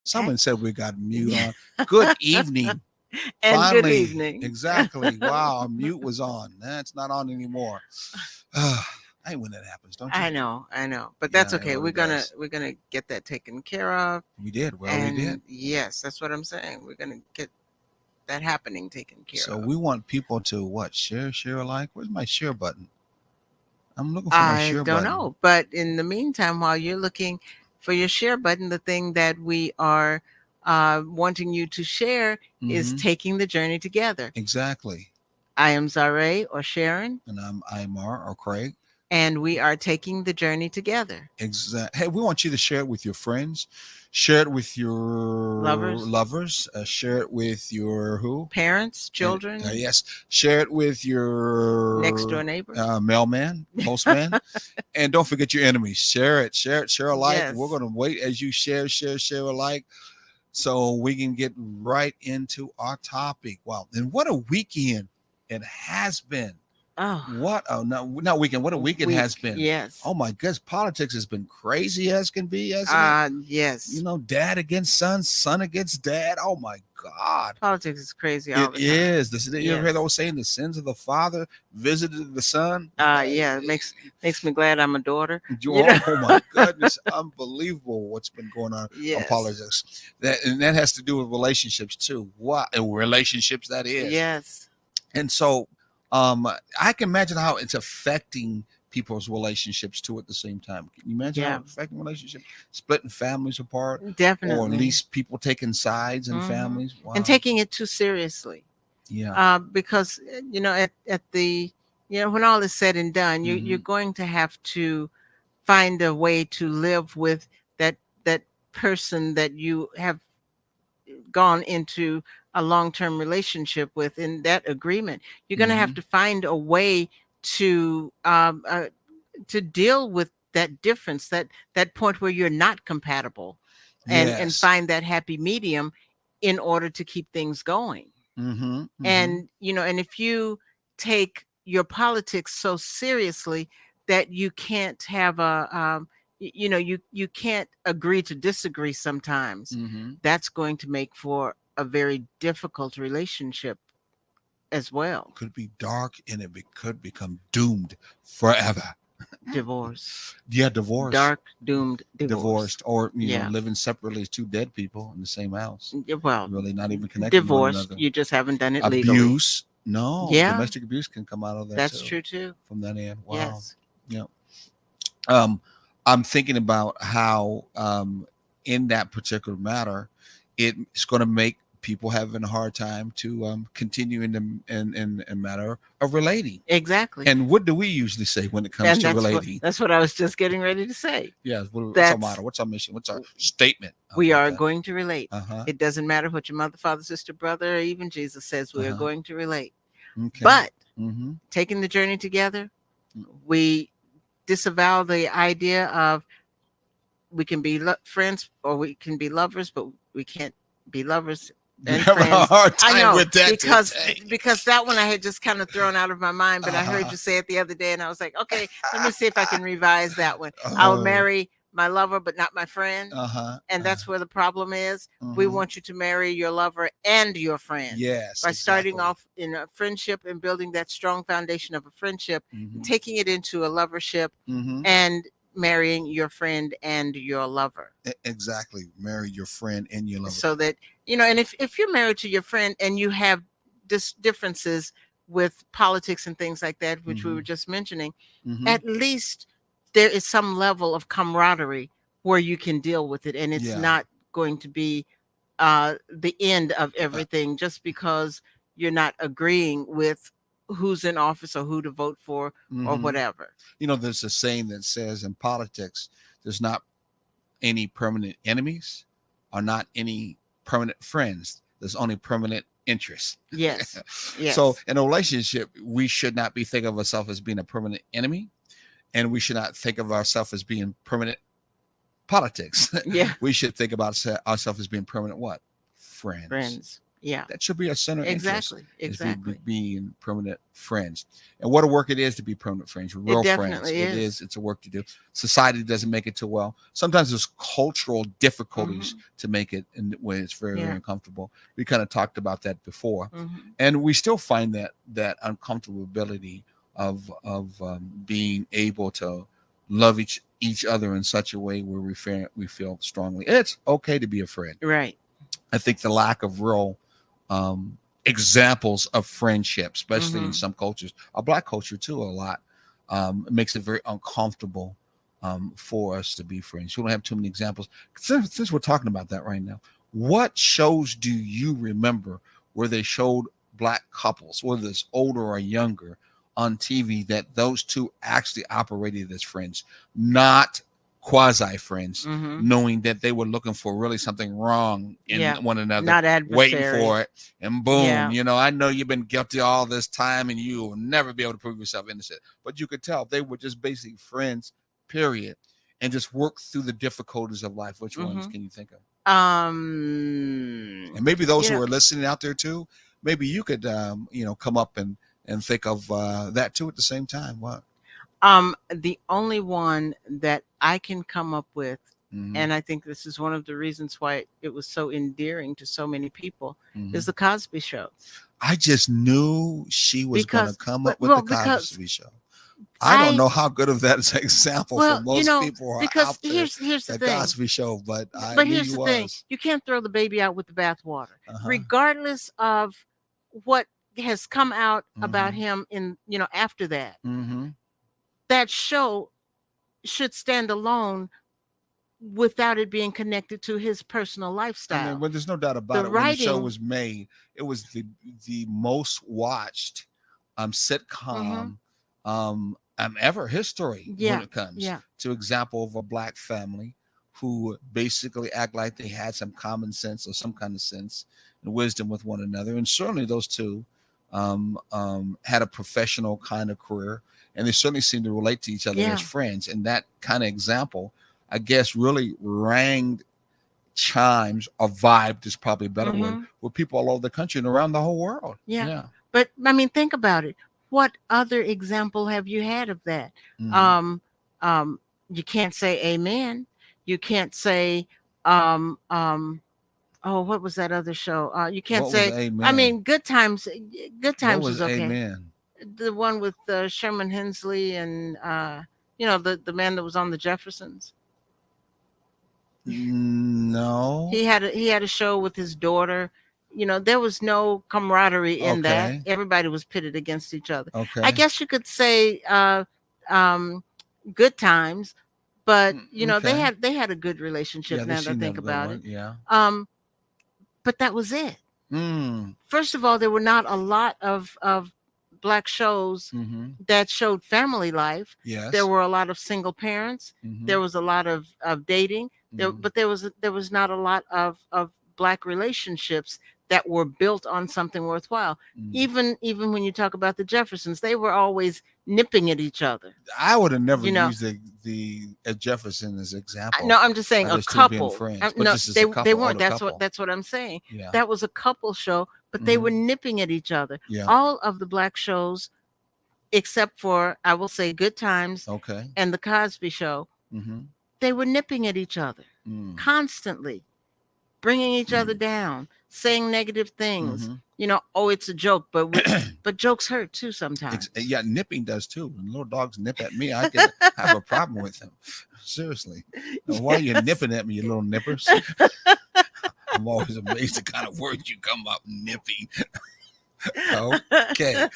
Someone said we got mute on. Good evening. And good Finally, evening. exactly. Wow, our mute was on. That's not on anymore. I hate when that happens, don't you? I know, but that's Yeah, it okay. really does. We're gonna get that taken care of, We did. Well, we did. and yes, that's what I'm saying. We're gonna get that happening taken care So of. we want people to what? Share alike. Where's my share button? I'm looking for my I share don't button. know, but in the meantime, while you're looking for your share button, the thing that we are wanting you to share is Mm-hmm. taking the journey together. Exactly. I am Zare or Sharon, And I'm Imar or Craig. and we are taking the journey together. Hey, we want you to share it with your friends, share it with your Lovers, lovers, share it with your who, parents, and children, yes, share it with next door your neighbors. mailman, postman, and don't forget your enemies. Share it, share alike. We're Yes. gonna wait as you share alike, so we can get right into our topic. Wow, and what a weekend it has been. Oh, What? Oh, no, not weekend. What a week it week. has been. Yes. Oh my goodness, politics has been crazy as can be, hasn't it? You Yes. know, dad against son, son against dad. Oh my God, Politics is crazy all it the time. is. This, you ever hear Yes. those saying the sins of the father visited the son? Yeah, it makes me glad I'm a daughter. You know. Oh my goodness, unbelievable what's been going on Yes. politics. That has to do with relationships too. What relationships that is. Yes. And so I can imagine how it's affecting people's relationships too at the same time. Can you imagine how Yeah. it's affecting relationships, splitting families apart, or at Definitely. least people taking sides in Hmm. families? And Wow. taking it too seriously. Yeah. Because at the when all is said and done, you're Hmm. going to have to find a way to live with that person that you have gone into a long-term relationship with. In that agreement, you're going to have Hmm. to find a way to to deal with that difference, that point where you're not compatible, and Yes. find that happy medium in order to keep things going. Hmm. Hmm. And and if you take your politics so seriously that you can't have a you can't agree to disagree sometimes, Hmm. that's going to make for a very difficult relationship as well. Could be dark, and could become doomed forever. Divorce. Yeah, divorce, Dark doomed divorce. divorced, or Yeah. living separately as two dead people in the same house, Well, really not even connected to one divorced, another. you just haven't done it legally. Abuse, no, Yeah, domestic abuse can come out of that that's too, true too. from that end. Wow. Yes. Yeah. um I'm thinking about how in that particular matter it's going to make people having a hard time to continue in the in matter of relating. Exactly. And what do we usually say when it comes And to relating? that's what I was just getting ready to say. Yeah, what's our That's motto, what's our mission, what's our statement We about are that? going to relate. Uh-huh. It doesn't matter what your mother, father, sister, brother, or even Jesus says, we are Uh-huh. going to relate. Okay. But Mm-hmm. taking the journey together, we disavow the idea of we can be friends or we can be lovers, but we can't be lovers You and have a friends. hard I time know with that because today. that one I had just kind of thrown out of my mind, but I heard Uh-huh. you say it the other day, and I was like, okay, let me see if I can revise that one. I will Oh. marry my lover, but not my friend, Uh-huh. and that's where the problem is. We Mm-hmm. want you to marry your lover and your friend Yes, by starting exactly. off in a friendship and building that strong foundation of a friendship, and Mm-hmm. taking it into a lovership, Mm-hmm. and marrying your friend and your lover. Exactly. Marry your friend and your lover. So that and if you're married to your friend and you have differences with politics and things like that, which we Mm-hmm. were just mentioning, Mm-hmm. at least there is some level of camaraderie where you can deal with it, and it's Yeah. not going to be the end of everything just because you're not agreeing with who's in office or who to vote for or Mm-hmm. whatever. There's a saying that says in politics, there's not any permanent enemies or not any permanent friends. There's only permanent interests. Yes. So Yes. in a relationship, we should not be thinking of ourselves as being a permanent enemy, and we should not think of ourselves as being permanent politics. Yeah. We should think about ourselves as being permanent what? Friends. Friends. Yeah. That should be our center interest, Exactly. is Exactly. being permanent friends. And what a work it is to be permanent friends, It real friends. definitely It is. is. It's a work to do. Society doesn't make it too well. Sometimes there's cultural difficulties Hmm. to make it, and when it's very, very Yeah. uncomfortable. We kind of talked about that before, Hmm. and we still find that uncomfortability of being able to love each other in such a way where we feel strongly. It's okay to be a friend. Right. I think the lack of real examples of friendship, especially in Hmm. some cultures, our Black culture too, a lot, it makes it very uncomfortable for us to be friends. We don't have too many examples. Since we're talking about that right now, what shows do you remember where they showed Black couples, whether it's older or younger, on TV, that those two actually operated as friends, not quasi friends, Hmm. knowing that they were looking for really something wrong in Yeah. one another, Not waiting for adversaries. it, and boom, Yeah. I know you've been guilty all this time and you will never be able to prove yourself innocent. But you could tell they were just basically friends, period, and just work through the difficulties of life. Which ones Hmm. can you think of? Um. And maybe those You who know. are listening out there too, maybe you could, come up and think of that too at the same time. What? The only one that I can come up with, Mm-hmm. and I think this is one of the reasons why it was so endearing to so many people, Mm-hmm. is the Cosby Show. I just knew she was going to Because, come but up with the well, because Cosby Show. I don't I know how good of that is an example for well, most people who are because out there. here's the The thing. Cosby Show, but I But knew here's you the thing: was. you can't throw the baby out with the bathwater, Uh-huh. regardless of what has come out about Mm-hmm. him in after that. Mm-hmm. That show should stand alone without it being connected to his personal I mean, lifestyle. well, there's no doubt The about it. When the show writing. was made, it was the most watched Hmm. sitcom ever history when Yeah. it comes Yeah. to example of a Black family who basically act like they had some common sense or some kind of sense and wisdom with one another. And certainly those two had a professional kind of career, and they certainly seemed to relate to each other as Yeah. friends. And that kind of example, I guess, really rang chimes or vibed is probably a better word, Hmm. with people all over the country and around the whole world. Yeah. Yeah. But I mean, think about it. What other example have you had of that? Mm-hmm. Um, um, you can't say amen. You can't say, um, um, oh, what was that other show? You can't What was say, I Amen? mean, Good Times. Good What Times was was okay. Amen? The one with Sherman Hensley and the man that was on the Jeffersons. No. He had a show with his daughter. There was no camaraderie in that. Okay. Everybody was pitted against each other. I Okay. guess you could say um, Good Times, but they Okay. had a good relationship Yeah, they now that I seem to have think a good about it. one. Yeah. But that was it. Mm. First of all, there were not a lot of Black shows Mm-hmm. that showed family life. There Yes. were a lot of single parents. Mm-hmm. There was a lot of dating. Mm-hmm. But there was not a lot of Black relationships that were built on something worthwhile. Mm. Even when you talk about the Jeffersons, they were always nipping at each other. I would have never You know, used the Jefferson as example no, I'm just saying of a those two being couple. friends, but No, just as they a they couple, weren't. older That's what couple. that's what I'm saying. Yeah. That was a couple show, but they were Mm-hmm. nipping at each other. Yeah. All of the Black shows, except for I will say Good Times Okay. and the Cosby Show, Mm-hmm. they were nipping at each other Mm. constantly, bringing each other down, saying negative things. Mm-hmm. Oh, it's a joke, but jokes hurt too sometimes. Yeah, nipping does too. When little dogs nip at me, I can have a problem with them. Seriously. Now, why are you Yes. nipping at me, you little nippers? I'm always amazed the kind of words you come up nipping. Okay.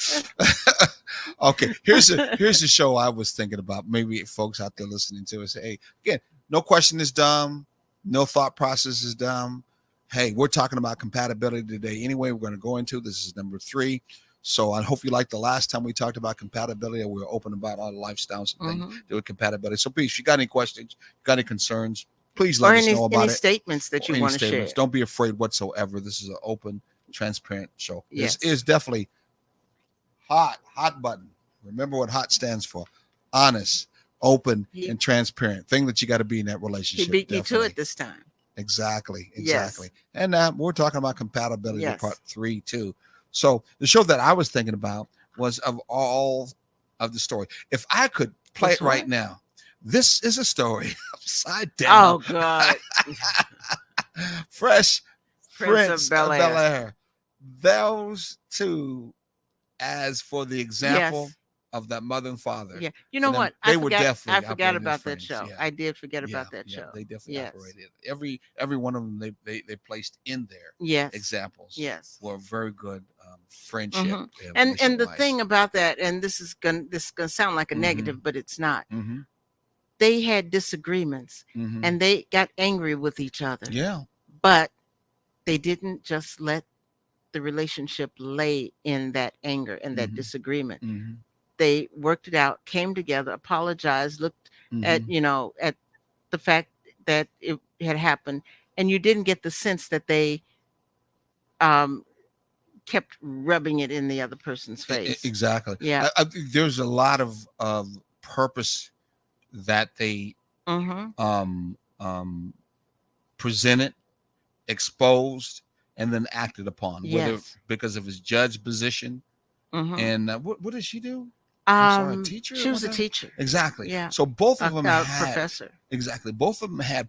Okay. Here's the show I was thinking about. Maybe folks out there listening to it say, hey, again, no question is dumb. No thought process is dumb. Hey, we're talking about compatibility today. Anyway, we're going to go into this is number 3. So I hope you liked the last time we talked about compatibility. We were open about our lifestyles and things Mhm. with compatibility. So please, if you got any questions, got any concerns, please Or let us know about any it. statements that Or you any want to share. statements. Don't be afraid whatsoever. This is an open, transparent show. Yes. This is definitely hot button. Remember what hot stands for. Honest, open, and transparent. Thing that you got to be in that He relationship. beat me to Definitely. it this time. Exactly. Yes. And we're talking about compatibility Yes. part 3 too. So the show that I was thinking about was of all of the story. If I could play Which it right one? now, this is a story upside down. Oh God. Fresh Prince of Prince Bel of Bel Air. Air. Those two, as for the example Yes. of that mother and father, Yeah. You for know them, what? they were I definitely forgot operating as about that friends. show. Yeah. I did forget Yeah, about that yeah, show. they definitely Yes. operated. Every one of them they placed in there Yes. examples Yes. were very good friendship Hmm. and And relationship the wise. thing about that, and this is gonna sound like a Mm-hmm. negative, but it's not. Mm-hmm. They had disagreements Mm-hmm. and they got angry with each other, Yeah. but they didn't just let the relationship lay in that anger and that Mm-hmm. disagreement. Mm-hmm. They worked it out, came together, apologized, looked at, Mm-hmm. at the fact that it had happened, and you didn't get the sense that they um, kept rubbing it in the other person's face. Exactly. Yeah. I think there's a lot of purpose that they Mhm. um presented, exposed, and then acted upon, whether Yes. because of his judge position. Mhm. And what did she do? I'm sorry, a teacher She at was one a time? teacher. Exactly. Yeah. So both of them A had professor. exactly both of them had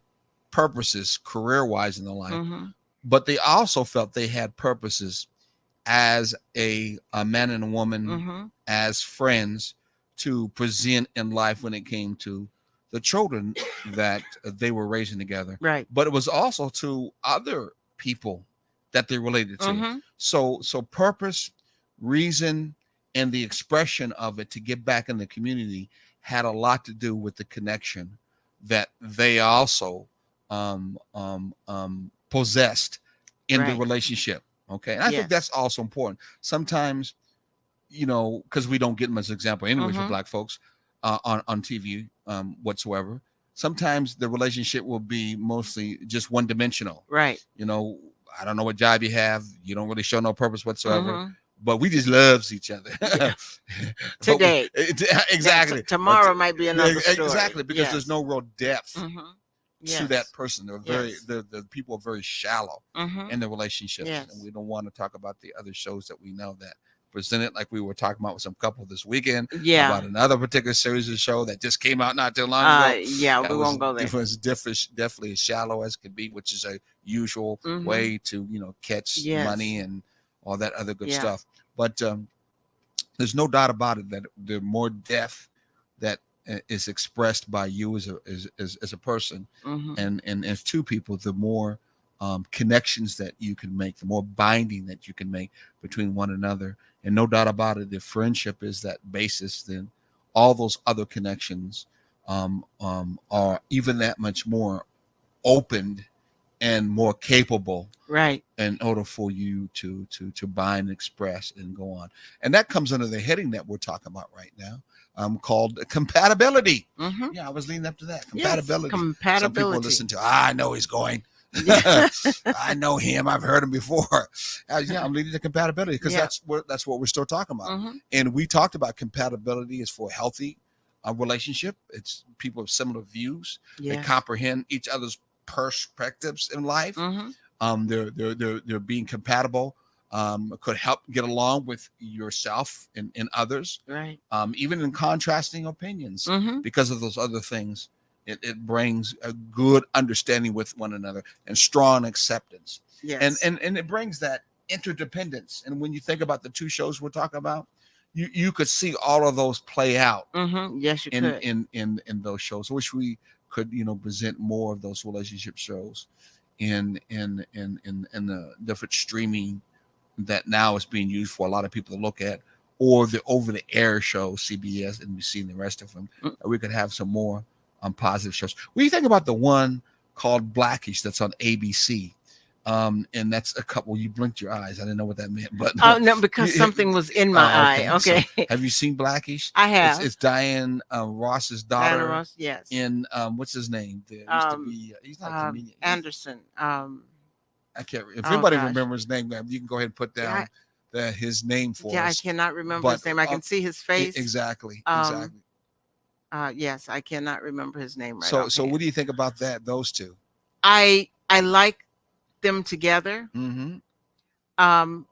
purposes career wise in their life, Mhm. but they also felt they had purposes as a man and a woman, Mhm. as friends, to present in life when it came to the children that they were raising together. Right. But it was also to other people that they related to. Mhm. So purpose, reason, and the expression of it to get back in the community had a lot to do with the connection that they also possessed in the Right. relationship. Okay. And I think that's Yes. also important. Sometimes, because we don't get them as an example anyways for Mhm. black folks on TV whatsoever. Sometimes the relationship will be mostly just one dimensional. Right. I don't know what job you have. You don't really show no purpose whatsoever. Mhm. But we just loves each other. Yeah. But Today. exactly. But Tomorrow might be another story. exactly, because there's Yes. no real depth Mhm. to that Yes. person. They're very Yes. the people are very shallow Mhm. in the relationships, and Yes. we don't want to talk about the other shows that we know that presented, like we were talking about with some couple this weekend Yeah. about another particular series of show that just came out not too long ago. Yeah, we That was won't go there. definitely as shallow as could be, which is a usual Mhm. way to catch Yes. money and all that other good Yeah. stuff. But there's no doubt about it that the more depth that is expressed by you as a person Mhm. and as two people, the more connections that you can make, the more binding that you can make between one another. And no doubt about it, if friendship is that basis, then all those other connections are even that much more opened and more capable Right. in order for you to bind, express, and go on. And that comes under the heading that we're talking about right now, called compatibility. Mhm. Yeah, I was leading up to that. Yes. Compatibility. Some people Compatibility. listen to, I know he's going. Yeah. I know him. I've heard him before. Yeah, I'm leading to compatibility because Yeah. that's what we're still talking about. Mhm. And we talked about compatibility is for a healthy relationship. It's people of similar views. They Yes. comprehend each other's perspectives in life. Mhm. They're being compatible. Could help get along with yourself and others. Right. Even in contrasting opinions, Mhm. because of those other things, it brings a good understanding with one another and strong acceptance. And Yes. and it brings that interdependence. And when you think about the two shows we're talking about, you could see all of those play out Mhm. Yes, you in could. in in in those shows. I wish we could present more of those relationship shows in the different streaming that now is being used for a lot of people to look at, or the over the air shows, CBS, NBC, and the rest of them. Mm. We could have some more positive shows. What do you think about the one called Blackish that's on ABC? And that's a couple. You blinked your eyes. I didn't know what that meant, but Oh no, because something was in my eye. okay. So, Okay. have you seen Blackish? I It's have. it's Diane Ross's Diana daughter Ross. Yes. in what's his name? There used to be. He's not a comedian. Anderson. I can't. If Oh anybody gosh. remembers his name, you can go ahead and put Yeah. down his name for Yeah, I us. cannot remember But his name. I can see his face. exactly. Um. Yes, I cannot remember his name right So what offhand. do you think about that? Those two. I I like them together. Mm-hmm. Um,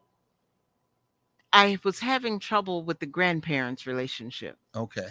I was having trouble with the grandparents' relationship. Okay.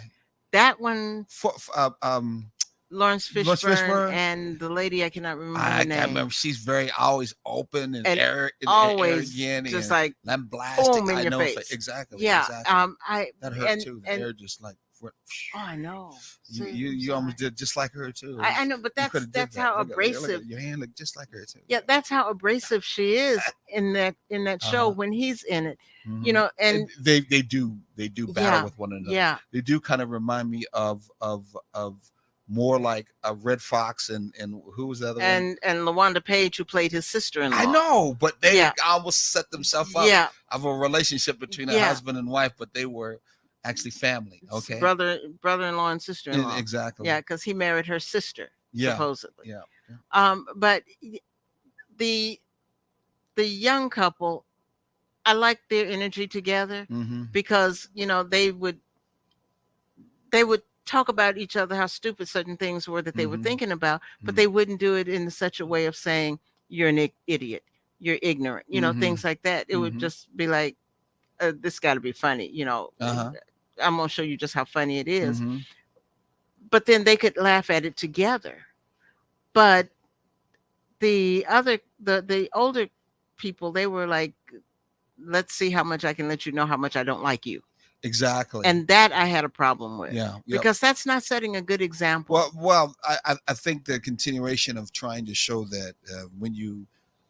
That one, Lawrence Lawrence Fishburne Fishburne. and the lady, I cannot remember her I can't name, remember. She's very always open and and always arrogant just and like lambastic. boom in I your know it's like face. exactly, Yeah. exactly. I That hurt too. The and hair just like went. oh, I know. You See, you I'm you sorry. almost did just like her too. I know, but You could have did that's that. how Look abrasive. at your hand. Look just like her too. Yeah, that's how abrasive she is in that show Uh-huh. when he's in it. You Hmm. know, and They do battle yeah, with one another. yeah, They do kind of remind me of more like a Red Fox and who was the other one? and LaWanda Page, who played his I sister-in-law. know, but they Yeah, almost set themselves up yeah, of a relationship between a yeah. husband and wife, but they were actually family. Okay, Brother-in-law and sister-in-law. exactly. Yeah, because he married her sister Yeah, supposedly. yeah, yeah. But the the young couple, I like their energy together Mm-hmm. because they would talk about each other, how stupid certain things were that they were Mm-hmm. thinking about, but Mm-hmm. they wouldn't do it in such a way of saying you're an idiot, you're ignorant, Mm-hmm. things like that. It would Mm-hmm. just be like, this got to be funny, Uh-huh. I'm gonna show you just how funny it is. Mm-hmm. But then they could laugh at it together. But the older people, they were like, let's see how much I can let you know how much I don't like you. Exactly. And that I had a problem with. Yeah. Because that's not setting a good example. Well, I think the continuation of trying to show that when you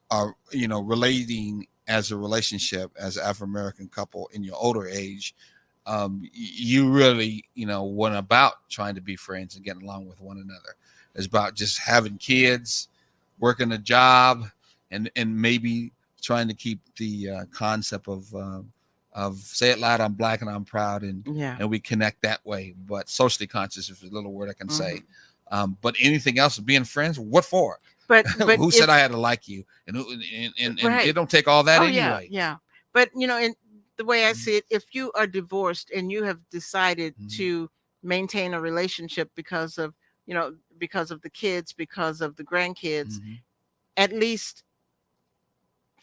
are, relating as a relationship as an African American couple in your older age, you really, went about trying to be friends and getting along with one another. It's about just having kids, working a job, and maybe trying to keep the concept of say it loud, I'm black and I'm proud, and Yeah. and we connect that way. But socially conscious is a little word I can say. Mhm. But anything else, being friends, what for? But Who said I had to like you? And Right. it don't take all that Oh anyway. yeah. But in the way I Mhm. see it, if you are divorced and you have decided Mhm. to maintain a relationship because of the kids, because of the grandkids, Mhm. at least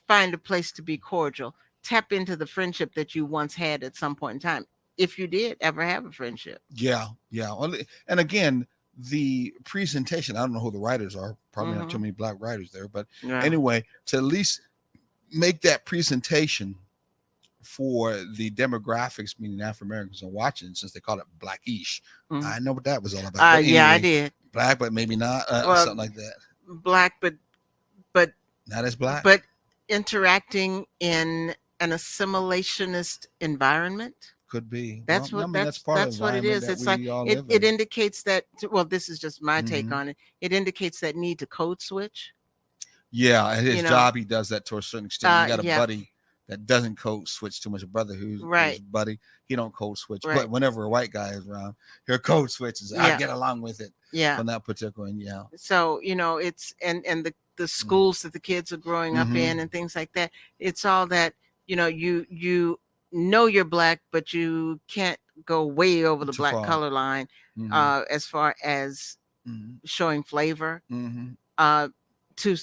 find a place to be cordial. Tap into the friendship that you once had at some point in time, if you did ever have a friendship. Yeah, yeah. Well, and again, the presentation, I don't know who the writers are, probably not too Mhm. many black writers there, but Yeah. anyway, to at least make that presentation for the demographics, meaning African Americans are watching, since they call it Blackish. Mhm. I know what that was all about. But Yeah, I anyway, did. black, but maybe not, Well, something like that. black, but Not as black. but interacting in an assimilationist environment. Could be. That's Well, I what mean, that's part of the what it environment is. that It's like we all it, live it in. indicates that, well, this is just my take Mhm. on it. It indicates that need to code switch. Yeah, at his You know, job, he does that to a certain extent. You got a yeah. buddy that doesn't code switch too much. A brother who's Right. buddy, he don't code switch. Right. But whenever a white guy is around, he'll code switch. And say, I Yeah. get along with it Yeah. from that particular. And yeah, So, it's and the schools that the kids are growing up in Mhm. and things like that. It's all that, you know you're black, but you can't go way over the too black far. color line Mhm. as far as Mhm. showing flavor Mhm. uh to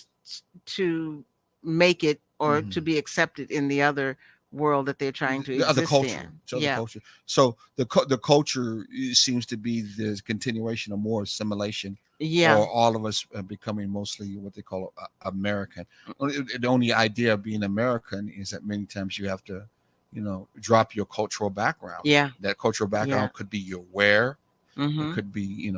to make it or to Mhm. be accepted in the other world that they're trying to The other exist culture. in. So the Yeah. culture. So the culture seems to be the continuation of more assimilation. Yeah. Or all of us becoming mostly what they call American. The only idea of being American is that many times you have to, drop your cultural background. Yeah. That cultural background Yeah. could be your wear. It Mhm. could be,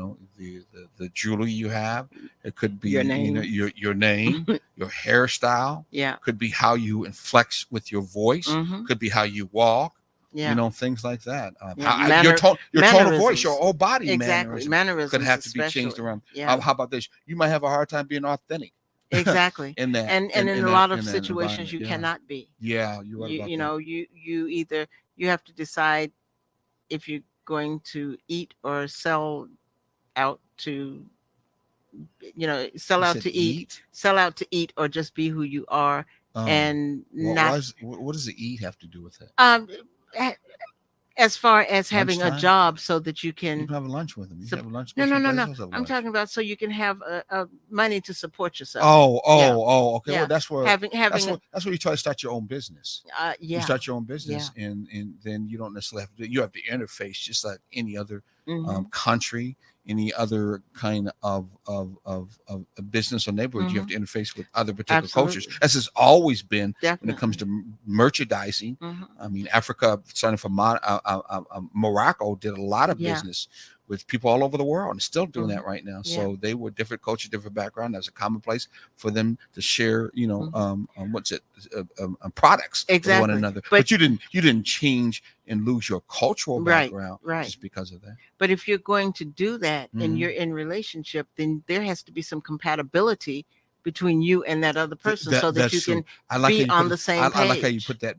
the jewelry you have. It could be, Your name. your name, your hairstyle. Yeah. Could be how you inflex with your voice. Mhm. Could be how you walk. Yeah. Things like that. Yeah, Your tone of voice, mannerisms. your whole body Exactly. mannerisms Mannerisms could have to be changed especially. around. Yeah. How about this? You might have a hard time being authentic Exactly. in that, And in a that lot of in that situations environment. you Yeah, cannot be. yeah, you're right about You that. know, you either you have to decide if you're going to eat or sell out to sell You out said to eat, sell out to eat, or just be who you are Oh, and not what does the eat have to do with it? um ha- as far as having a Lunchtime, job so that you you can can have a lunch with them. You can have a lunch, go no, no, no, someplace no. else, have I'm lunch. talking about so you can have money to support yourself. Oh, Yeah, okay. Well, yeah. Having a that's where you try to start your own business. You yeah, start your own yeah. business, and then you don't necessarily have to. You have to interface just like any other Mhm. country, any other kind of a business or neighborhood. You have Mhm. to interface with other particular cultures, Absolutely. as has always been when it comes Definitely. to merchandising. Mhm. I mean, Africa, starting from Morocco, did a lot of Yeah. business with people all over the world and still doing Mhm. that right now. Yeah. So they were different culture, different background. That's a commonplace for them to share, Mhm. what's it, products with one Exactly. another. But But you didn't change and lose your cultural right, background right. just because of that. But if you're going to do that and you're Hmm. in relationship, then there has to be some compatibility between you and that other person so that That's you true. can I like how be you on put. the same I like how you page. put that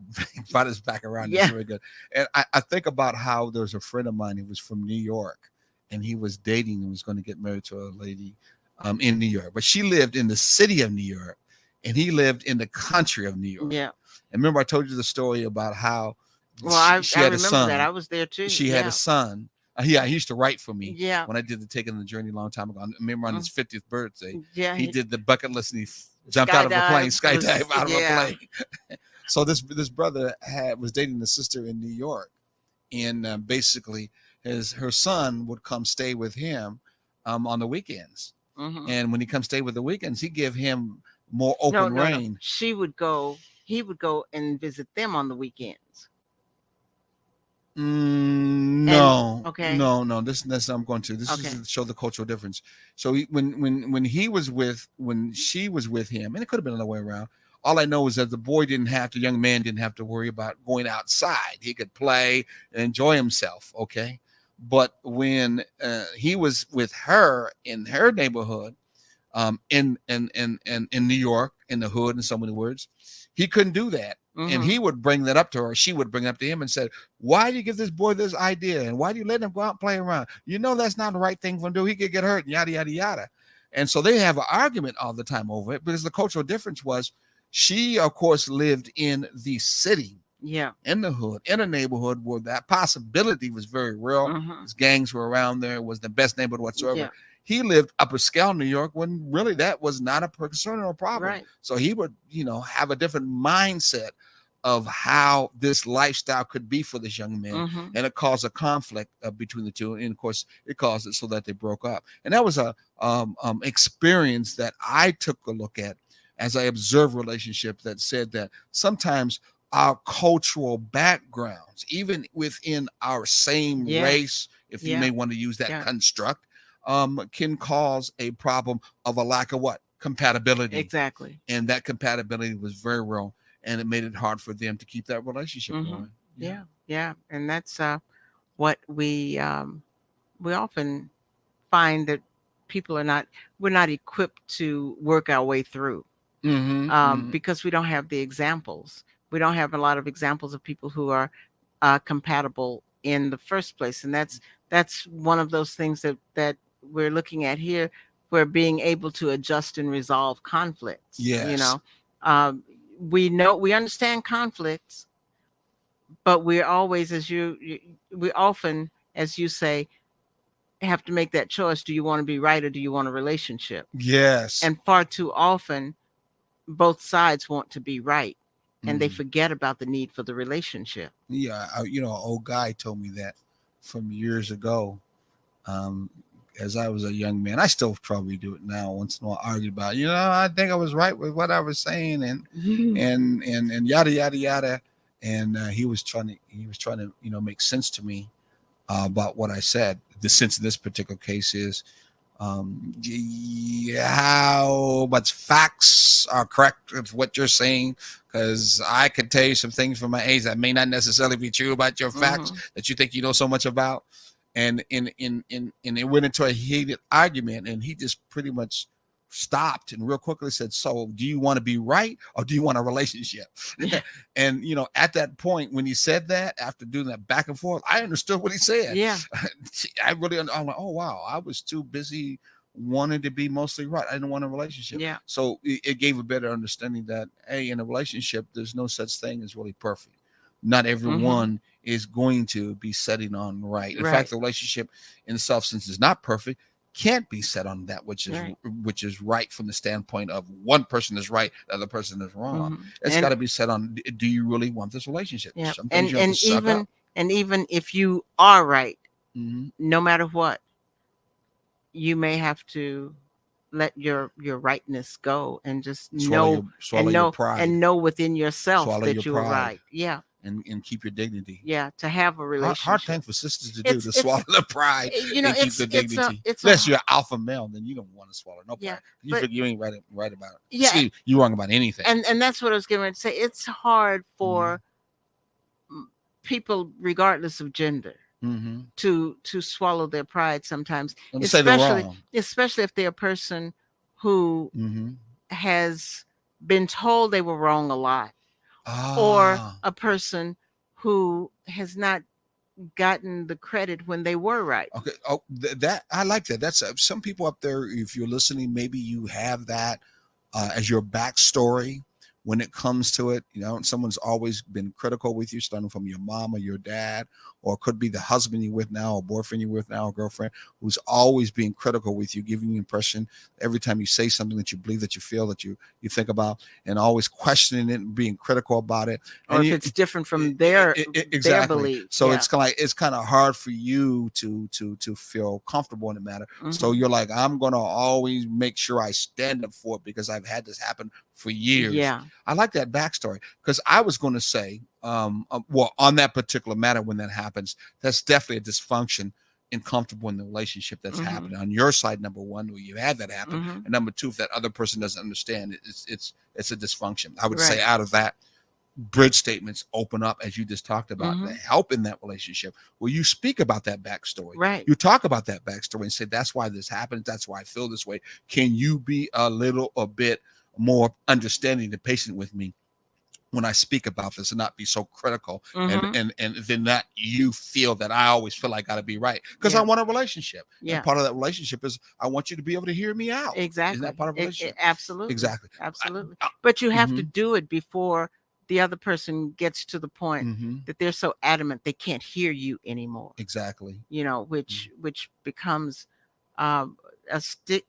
brought us back around. That's Yeah. very good. And I think about how there was a friend of mine who was from New York, and he was dating and was going to get married to a lady, in New York, but she lived in the city of New York, and he lived in the country of New York. Yeah. And remember, I told you the story about how Well, she I had a remember that. son. I was there too. She had a Yeah. son. Yeah, he used to write for me Yeah. when I did the Taking the Journey a long time ago. I remember on his Mm. 50th birthday, Yeah. he did the bucket list and he jumped out of a plane, Skydive skydive was out of a yeah. plane. So this brother was dating a sister in New York, and basically her son would come stay with him on the weekends. Hmm. And when he comes stay with the weekends, he give him more No, open no, no. reign. She would go. He would go and visit them on the weekends. And No, okay, no. This I'm going to. This is okay. to show the cultural difference. So when he was when she was with him, and it could have been the other way around. All I know is that the young man didn't have to worry about going outside. He could play and enjoy himself. Okay, but when he was with her in her neighborhood, in New York, in the hood, in so many words, he couldn't do that. And Hmm. he would bring that up to her. She would bring it up to him and said, "Why do you give this boy this idea? And why do you let him go out and play around? You know that's not the right thing for him to do. He could get hurt, and yada yada yada." And so they have an argument all the time over it because the cultural difference was she, of course, lived in the city, Yeah. in the hood, in a neighborhood where that possibility was very real. Hmm. His gangs were around there. It was the best neighborhood whatsoever. Yeah. He lived upper scale New York when really that was not a concern or a problem. Right. So he would, have a different mindset of how this lifestyle could be for this young man, Hmm. and it caused a conflict between the two. And of course, it caused it so that they broke up. And that was a experience that I took a look at as I observed relationships that said that sometimes our cultural backgrounds, even within our same Yes. race, if you Yeah. may want to use that Yeah. construct, can cause a problem of a lack of what? Compatibility. Exactly. And that compatibility was very real, and it made it hard for them to keep that relationship Hmm. going. Yeah. Yeah. Yeah. And that's what we often find that people are not we're not equipped to work our way through Mm-hmm. Mm-hmm. because we don't have the examples. We don't have a lot of examples of people who are compatible in the first place, and that's one of those things that we're looking at here. We're being able to adjust and resolve conflicts. Yes. Um, we understand conflicts, but we're always, we often, as you say, have to make that choice. Do you want to be right or do you want a relationship? Yes. And far too often, both sides want to be right and they Mm. forget about the need for the relationship. Yeah. An old guy told me that from years ago. Um, as I was a young man, I still probably do it now. Once in a while, argue about, I think I was right with what I was saying, and Mhm. and yada yada yada. And he was trying to make sense to me about what I said. The sense in this particular case is how much facts are correct with what you're saying, because I could tell you some things from my age that may not necessarily be true about your facts Mhm. that you think you know so much about. And it went into a heated argument, and he just pretty much stopped and real quickly said, "So do you want to be right or do you want a relationship?" Yeah. And at that point when he said that, after doing that back and forth, I understood what he said. Yeah. I'm like, oh wow, I was too busy wanting to be mostly right. I didn't want a relationship. Yeah. So it gave a better understanding that, hey, in a relationship, there's no such thing as really perfect. Not Mhm. everyone is going to be setting on right. In Right. fact, the relationship in itself, since it's not perfect, can't be set on that Right. which is right from the standpoint of one person is right, the other person is wrong. Mhm. It's And got to be set on, do you really want this relationship? yeah, Some things you have to and suck up. even if you are right, Mhm. no matter what, you may have to let your rightness go and just know Swallow your pride. and know within yourself Swallow that your you were pride. right. Yeah, And keep your dignity. yeah. To have a Hard relationship, thing for sisters to do, it's to it's swallow the pride you know and keep the dignity. it's Unless you're an alpha male, then you don't want to swallow no yeah, pride. You but figure you ain't right about it. yeah, See, you wrong about anything. and that's what I was going to say. It's hard for people, regardless of gender, Mm-hmm. to swallow their pride sometimes, Let me say they're wrong. especially if they're a person who Mm-hmm. has been told they were wrong a lot, or Ah, a person who has not gotten the credit when they were right. okay. Oh, that I like that. That's some people up there. If you're listening, maybe you have that as your backstory when it comes to it. You know, someone's always been critical with you, starting from your mom or your dad, or it could be the husband you're with now, or boyfriend you're with now, or girlfriend, who's always being critical with you, giving you the impression every time you say something that you believe, that you feel, that you think about, and always questioning it and being critical about it. Or And if it's different from their exactly. belief. So Yeah. it's kind of hard for you to feel comfortable in the matter. So Mhm. you're like, I'm gonna always make sure I stand up for it because I've had this happen for years. Yeah. I like that backstory, because I was going to say, well, on that particular matter, when that happens, that's definitely a dysfunction and comfortable in the relationship that's Mhm. happening on your side. Number one, where you had that happen, Mhm. and number two, if that other person doesn't understand, it's a dysfunction. I would say Right. out of that, bridge statements open up, as you just talked about, Mhm. the help in that relationship, where you speak about that backstory. Right. You talk about that backstory and say, that's why this happened. That's why I feel this way. Can you be a bit more understanding and patient with me when I speak about this, and not be so critical, Mhm. and then that you feel that I always feel like I gotta be right, because I Yeah. want a relationship. Yeah. And part of that relationship is I want you to be able to hear me out. Isn't Exactly. that part of a relationship? Absolutely. Exactly. Absolutely. I- But you have to Mhm. do it before the other person gets to the point Mhm. that they're so adamant they can't hear you anymore. Exactly. You know, which becomes um, a stick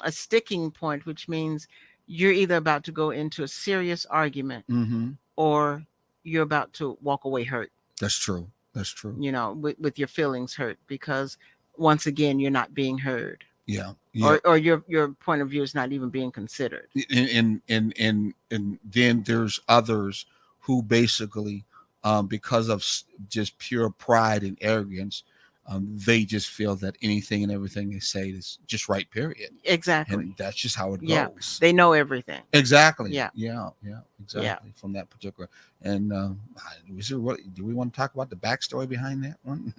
a sticking point, which means you're either about to go into a serious argument, Mm-hmm. or you're about to walk away hurt. That's true. That's true. You know, with your feelings hurt, because once again you're not being heard, Yeah. Yeah. or your point of view is not even being considered. And then there's others who basically, because of just pure pride and arrogance, they just feel that anything and everything they say is just right, period. Exactly. And that's just how it Yeah. goes. They know everything. Exactly. Yeah. Yeah. Exactly. From that particular. And do we want to talk about the backstory behind that one?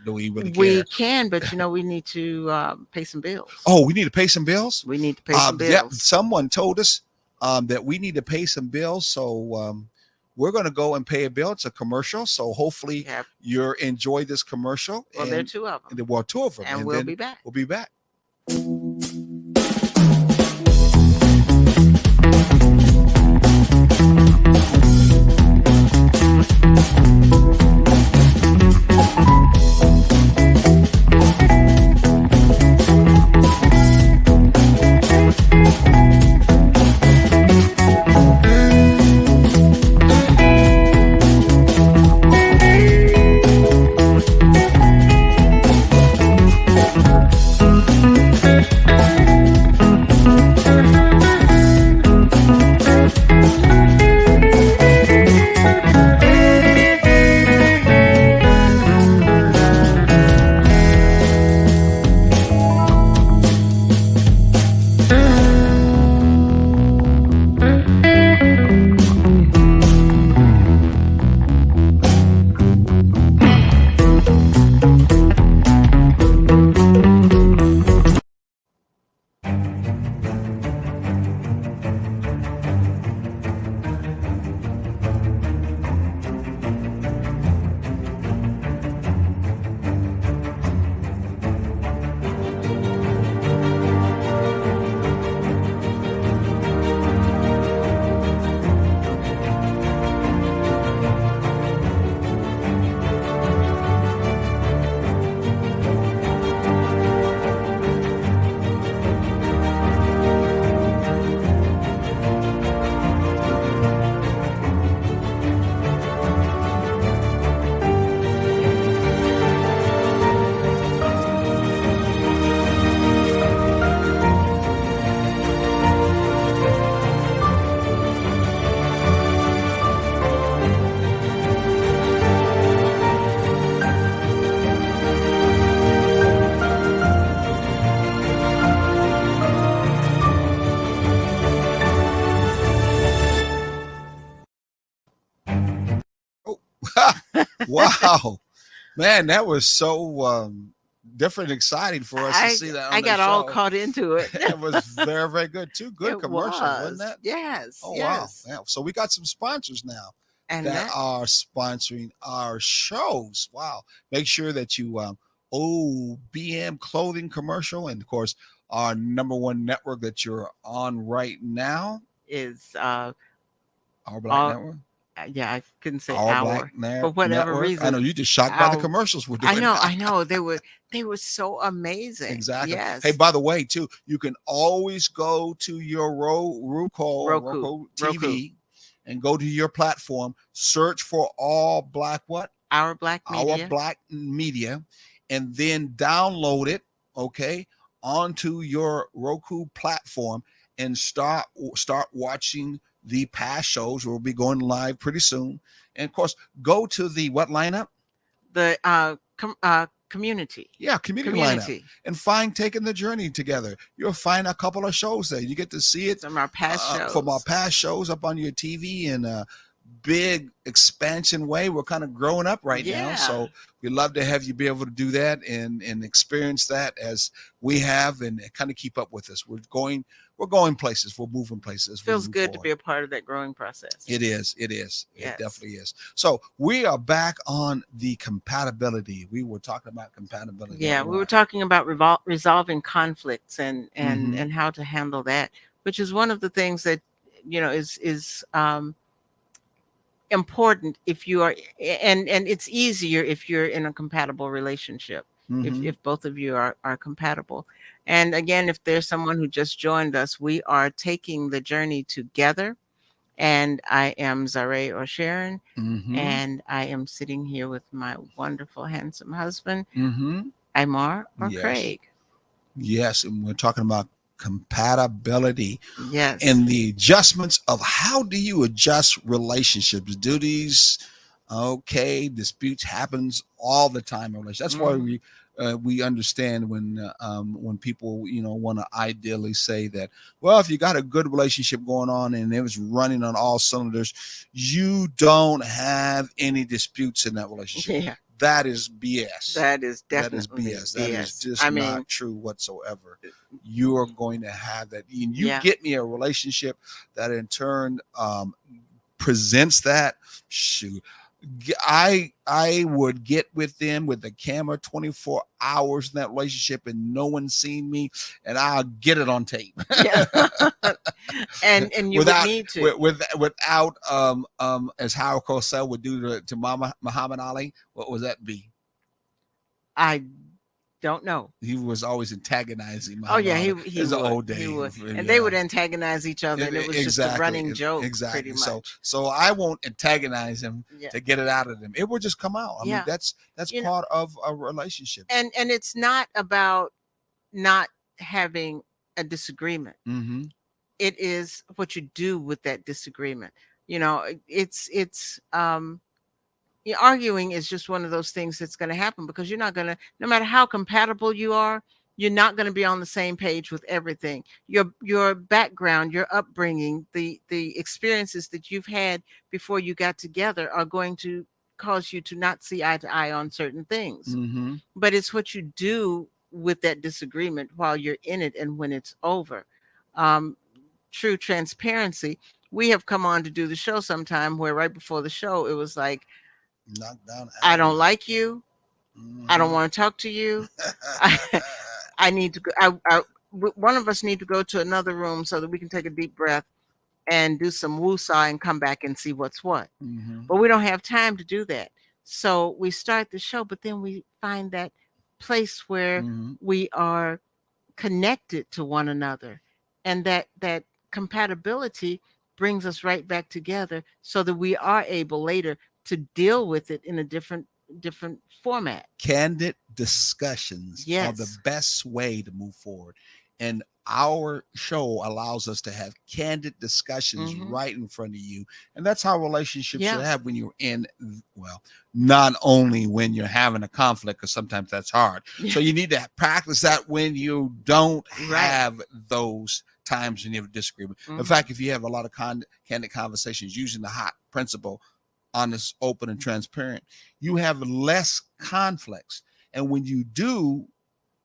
Do we really care? We can, but we need to pay some bills. Oh, we need to pay some bills. We need to pay some bills. Yeah, someone told us that we need to pay some bills, so we're going to go and pay a bill. It's a commercial, so hopefully you enjoy this commercial. Well, there are two of them. Well, two of them, and we'll be back. We'll be back. Wow, man, that was so different and exciting for us to I see that I on the got all show. caught into it. It was very, very good. Two good It commercials, wasn't was. that? Yes, Oh wow. yes. Yeah. So we got some sponsors now And that that are sponsoring our shows. Wow. Make sure that you OBM clothing commercial, and of course our number one network that you're on right now, is our Black all Network. yeah, I couldn't say Our Black our for whatever Network. I know reason. you just shocked by the Our commercials we're doing. I know they were so amazing. Exactly. Hey, Yes. by the way, too, you can always go to your Roku. Roku Roku. TV and go to your platform, search for All Black what? Our Black Our Media. Black Media, and then download it, okay, onto your Roku platform and start watching the past shows. We'll be going live pretty soon. And of course, go to the what lineup? The community. Yeah, community lineup, and find Taking the Journey Together. You'll find a couple of shows there. You get to see it Some of our past shows. from our past shows up on your TV in a big expansion way. We're kind of growing up right now, so we'd love to have you be able to do that and experience that as we have, and kind of keep up with us. We're going places. We're moving places. Feels good to be a part of that growing process. It is. It Yes. definitely is. So we are back on the compatibility. We were talking about compatibility. Yeah, we were talking about resolving conflicts and Mhm. and how to handle that, which is one of the things that is important if you are, and it's easier if you're in a compatible relationship. Mhm. If both of you are compatible. And again, if there's someone who just joined us, we are taking the journey together. And I am Zare or Sharon, Mhm. and I am sitting here with my wonderful, handsome husband, Mhm. Imar or Yes. Craig. Yes, and we're talking about compatibility Yes. and the adjustments of how do you adjust relationships. Do these disputes happens all the time in relationships. That's why we understand when people want to ideally say that, well, if you got a good relationship going on and it was running on all cylinders, you don't have any disputes in that relationship. Yeah. That is BS. That is definitely BS. That is just I not mean, true whatsoever. You are going to have that. And you Yeah. get me a relationship that in turn presents that. Shoot, I would get with them with the camera 24 hours in that relationship and no one's seen me, and I'll get it on tape. Yeah. and you without would need to. without as Howard Cosell would do to Muhammad Ali. What was that be? I don't know. He was always antagonizing Oh Muhammad yeah, Ali. he It's would. an old day. He would. Yeah. And they would antagonize each other, and it was just a running joke, Exactly. pretty much. So I won't antagonize him Yeah. to get it out of them. It will just come out. I mean, Yeah. that's part of a relationship. And it's not about not having a disagreement. Mm-hmm. It is what you do with that disagreement. It's arguing is just one of those things that's going to happen, because you're not going to, no matter how compatible you are, you're not going to be on the same page with everything. Your background, your upbringing, the experiences that you've had before you got together are going to cause you to not see eye to eye on certain things. Mm-hmm. But it's what you do with that disagreement while you're in it and when it's over. True transparency. We have come on to do the show sometime where right before the show, it was like, Knocked down. I don't like you. Mm-hmm. I don't want to talk to you. I need to go. One of us need to go to another room so that we can take a deep breath and do some woosah and come back and see what's what. Mm-hmm. But we don't have time to do that. So we start the show, but then we find that place where Mm-hmm. we are connected to one another, and that compatibility brings us right back together so that we are able later to deal with it in a different format. Candid discussions are the Yes. best way to move forward. And our show allows us to have candid discussions Mhm. right in front of you. And that's how relationships Yeah. should have when you're in, well, not only when you're having a conflict, because sometimes that's hard. Yeah. So you need to practice that when you don't Right. have those times when you have a disagreement. In Mhm. fact, if you have a lot of candid conversations using the hot principle, honest, open, and transparent, you have less conflicts. And when you do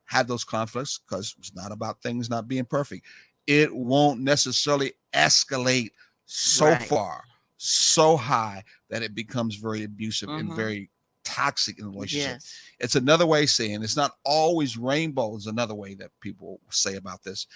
have those conflicts, because it's not about things not being perfect, it won't necessarily escalate so Right. far, so high that it becomes very abusive and Mhm. very toxic in a relationship. Yes. It's another way of saying it's not always rainbows. Another way that people say about this,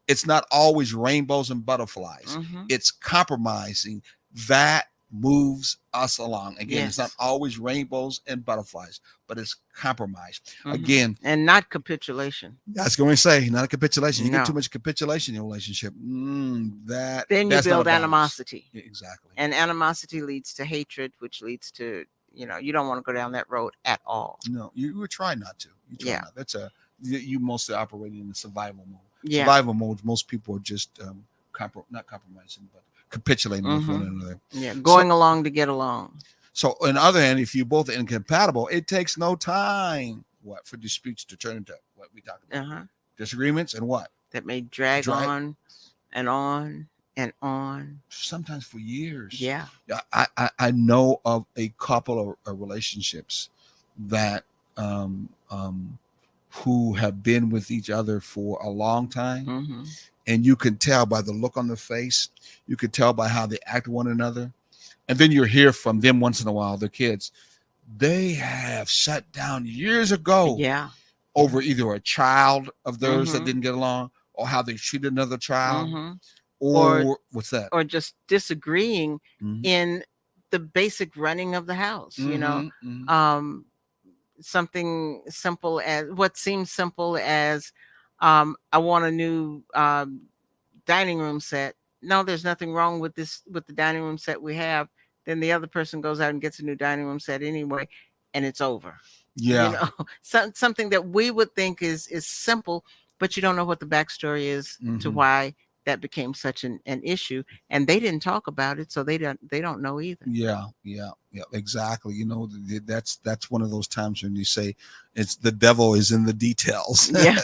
it's not always rainbows and butterflies. Mhm. It's compromising that moves us along. Again, it's not Yes. always rainbows and butterflies, but it's compromise. Mhm. Again, And not capitulation. that's going to say not a capitulation. You get too No. much capitulation in your relationship. Then you That's not a build balance. animosity. Yeah, exactly. And animosity leads to hatred, which leads to, you don't want to go down that road at all. No, you would try not to. You try Yeah. not. That's you mostly operating in the survival mode. Yeah. Survival mode. Most people are just not compromising, but capitulating with one Mhm. another. Yeah. Going along to get along. So, on the other hand, if you both are incompatible, it takes no time for disputes to turn into what we talked about, Uh-huh. disagreements, and what That may drag Drag- on and on and on. sometimes for years. Yeah. Yeah, I know of a couple of relationships that who have been with each other for a long time, Mhm. and you can tell by the look on their face, you can tell by how they act to one another, and then you hear from them once in a while, their kids, they have shut down years ago Yeah. over either a child of theirs that Mhm. didn't get along, or how they treated another child, Mhm. or what's that? Or just disagreeing Mhm. in the basic running of the house, Mhm, mhm. something simple as what seems simple as I want a new dining room set. No, there's nothing wrong with the dining room set we have. Then the other person goes out and gets a new dining room set anyway, and it's over. Yeah. Something that we would think is simple, but you don't know what the backstory is to Mhm. why that became such an issue, and they didn't talk about it, so they don't know either. Yeah, exactly. That's one of those times when you say it's the devil is in the details. Yeah.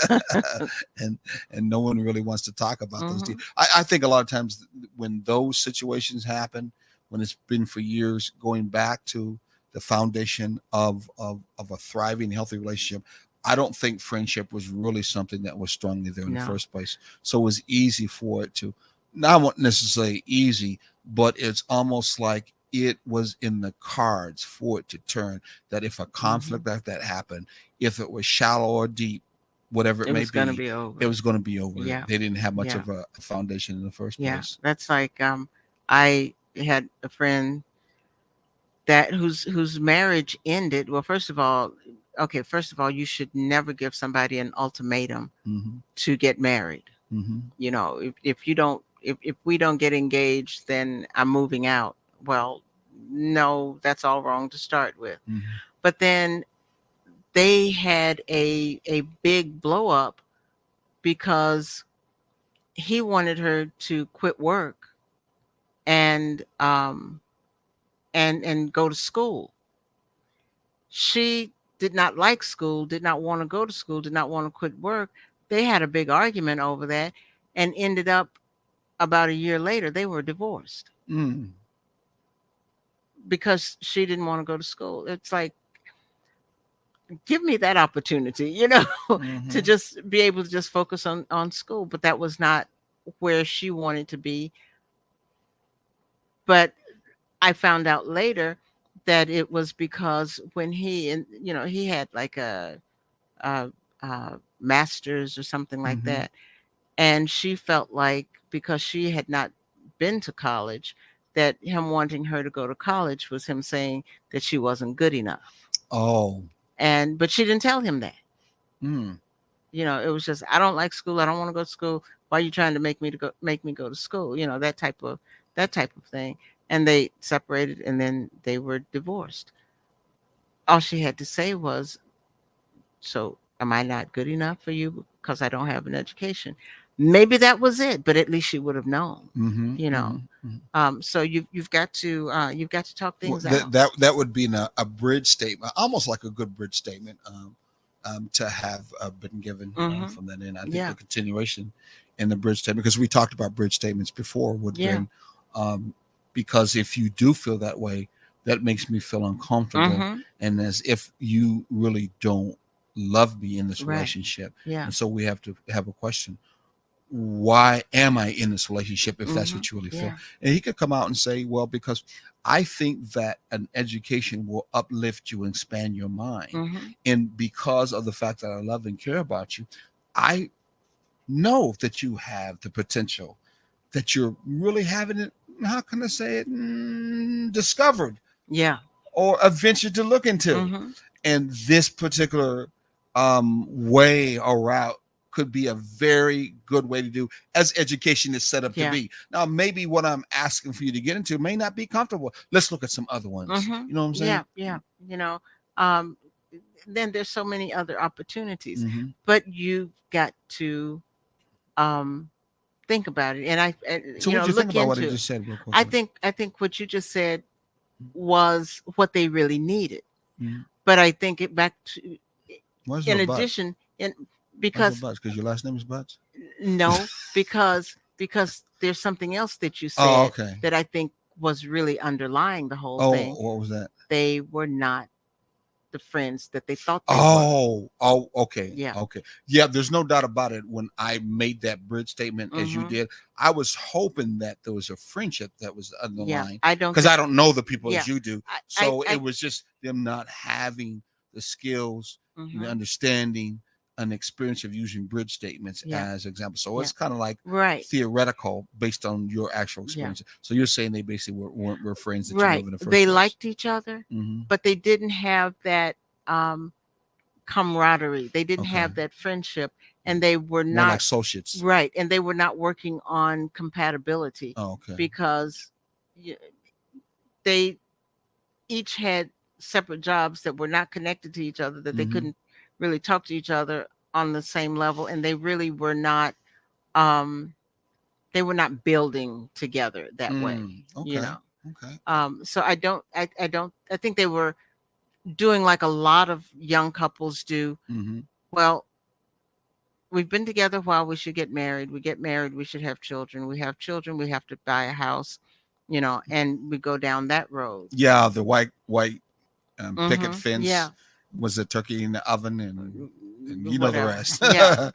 and no one really wants to talk about those Mhm. I think a lot of times when those situations happen, when it's been for years, going back to the foundation of a thriving, healthy relationship, I don't think friendship was really something that was strongly there in the No. first place. So it was easy for it to, not necessarily easy, but it's almost like it was in the cards for it to turn, that if a conflict like that happened, if it was shallow or deep, whatever it It may was going to be, be over. it was going to be over. Yeah. They didn't have much Yeah. of a foundation in the first Yeah. place. That's like I had a friend that whose marriage ended. Well, first of all, you should never give somebody an ultimatum Mm-hmm. to get married. Mm-hmm. If we don't get engaged, then I'm moving out. Well, no, that's all wrong to start with. Mm-hmm. But then they had a big blow up because he wanted her to quit work and and go to school. She did not like school, did not want to go to school, did not want to quit work. They had a big argument over that and ended up about a year later they were divorced Mm. because she didn't want to go to school. It's like, give me that opportunity, to Mm-hmm. just be able to just focus on school. But that was not where she wanted to be. But I found out later that it was because when he had like a, a master's or something like Mm-hmm. that, and she felt like because she had not been to college, that him wanting her to go to college was him saying that she wasn't good enough. Oh. But she didn't tell him that. Mm. It was just, I don't like school. I don't want to go to school. Why are you trying to make me go to school? That type of thing. And they separated and then they were divorced. All she had to say was, so am I not good enough for you because I don't have an education? Maybe that was it, but at least she would have known, Mm-hmm. you know. Mm-hmm. Mm-hmm. So you've got to talk Well, things out. that would be a bridge statement, almost like a good bridge statement, to have been given Hmm. from that end. I think Yeah. the continuation in the bridge statement, because we talked about bridge statements before, would Yeah. been because if you do feel that way, that makes me feel uncomfortable, Mm-hmm. and as if you really don't love me in this Right. relationship. Yeah. And so we have to have a question: why am I in this relationship if that's Mm-hmm. what you really feel? Yeah. And he could come out and say, well, because I think that an education will uplift you and expand your mind. Mm-hmm. And because of the fact that I love and care about you, I know that you have the potential, that you're really having it, how can I say it, discovered Yeah. or a venture to look into. Mm-hmm. And this particular way or route could be a very good way to do as education is set up to Yeah. be. Now, maybe what I'm asking for you to get into may not be comfortable. Let's look at some other ones. Mm-hmm. You know what I'm saying? Yeah. Yeah. You know, um, then there's so many other opportunities, Mm-hmm. but you've got to um, think about it, and So, what do you think look about what I into it. just said, real I quickly? think I think what you just said was what they really needed. Mm-hmm. But I think it back to, Where's in the but? addition, in Where's the because but? Because your last name is Butts. no, because there's something else that you Oh, said okay. that I think was really underlying the whole Oh, thing. what was that? They were not the friends that they thought they were. Oh, okay, Yeah. okay. Yeah, there's no doubt about it. When I made that bridge statement, as you Mm-hmm. did, I was hoping that there was a friendship that was Yeah. underlying, I don't because think. I don't know the people Yeah. as you do. I. So it I. was just them not having the skills, the Mm-hmm. understanding, and experience of using bridge statements Yeah. as examples. So Yeah. it's kind of like Right. theoretical based on your actual Yeah. experience. So you're saying they basically were friends that you Right. love in the first They place. liked each other, Mm-hmm. but they didn't have that um, camaraderie. They didn't Okay. have that friendship, and they were More like not associates. right. And they were not working on compatibility Oh, okay. because y- they each had separate jobs that were not connected to each other, that they Mm-hmm. couldn't really talk to each other on the same level, and they really were not. Um, they were not building together that way. You Okay. know. Okay. So I don't. I don't. I think they were doing like a lot of young couples do. Mm-hmm. Well, we've been together a while, we should get married. We get married, we should have children. We have children, we have to buy a house, and we go down that road. Yeah, the white picket Mm-hmm. fence Yeah. was a turkey in the oven, and you know the Whatever. rest. Yeah.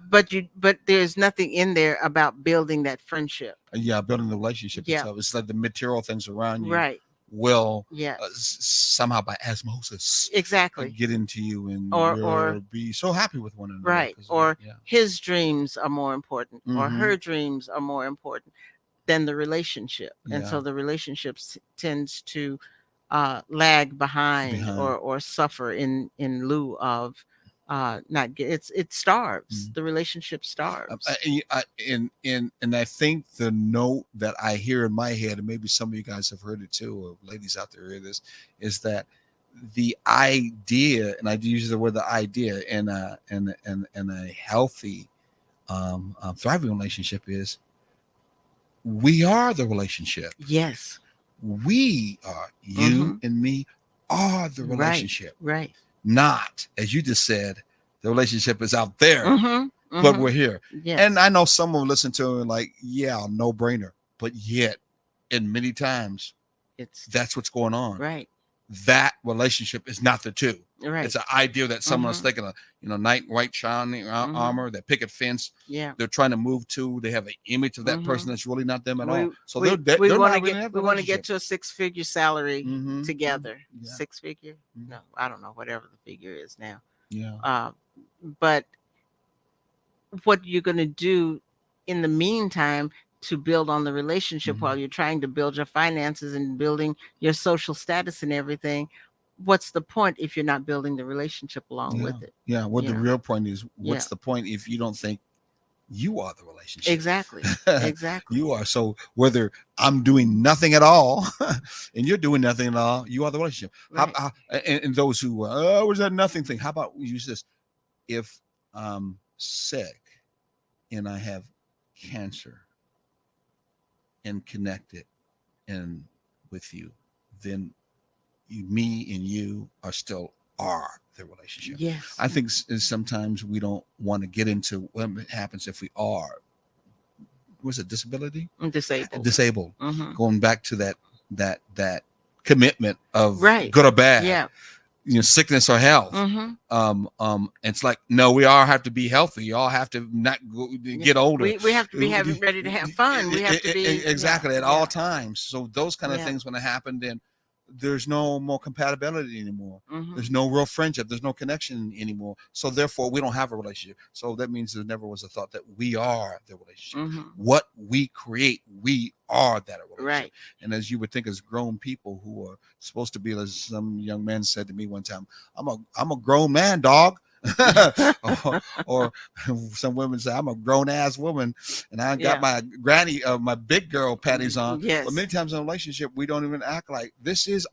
But there's nothing in there about building that friendship. Yeah, building the relationship Yeah. itself. It's like the material things around you Right. will Yes. somehow by osmosis Exactly. get into you, and Or you'll be so happy with one another. right. 'cause of Or that. Yeah. his dreams are more important, or Mm-hmm. her dreams are more important than the relationship. And Yeah. so the relationships tends to lag behind, or suffer in lieu of not get it starves. The relationship starves. And I think the note that I hear in my head, and maybe some of you guys have heard it too, or ladies out there hear this, is that the idea, and I use the word the idea, in a healthy, thriving relationship is we are the relationship. Yes. We are, you and me are the relationship. Right. Not, as you just said, the relationship is out there, Mm-hmm. but we're here. Yes. And I know some will listen to it like, yeah, no brainer. But yet, and many times, that's what's going on. Right. That relationship is not the two. Right. It's an idea that someone's thinking of, knight in white shining armor, that picket fence. Yeah. They're trying to move to. They have an image of that person that's really not them at all. So we they're want not to really get we want to get to a 6-figure salary Mhm. together. Yeah. 6-figure? No, I don't know, whatever the figure is now. Yeah. But what you're going to do in the meantime to build on the relationship while you're trying to build your finances and building your social status and everything, what's the point if you're not building the relationship along with it? Yeah. What the real point is, what's Yeah. the point if you don't think you are the relationship? Exactly. Exactly. You are. So whether I'm doing nothing at all and you're doing nothing at all, you are the relationship. Right. And those who, was that nothing thing? How about we use this? If I'm sick and I have cancer and connected and with you, then me and you are the relationship. Yes. I think sometimes we don't want to get into what happens if we are, was it disability? Disabled. Disabled. Mm-hmm. Going back to that commitment of Right. good or bad, Yeah. sickness or health. Mm-hmm. It's like, no, we all have to be healthy. You all have to not get older. We have to be ready to have fun. We have to be Exactly, at all times. So those kind of Yeah. things, when it happen, then there's no more compatibility anymore. Mm-hmm. There's no real friendship. There's no connection anymore. So therefore, we don't have a relationship. So that means there never was a thought that we are the relationship. Mm-hmm. What we create, we are that relationship. Right. And as you would think, as grown people who are supposed to be, as some young man said to me one time, I'm a grown man, dog. or some women say, I'm a grown ass woman and I got my granny, my big girl panties on. Yes. But many times in a relationship, we don't even act like this is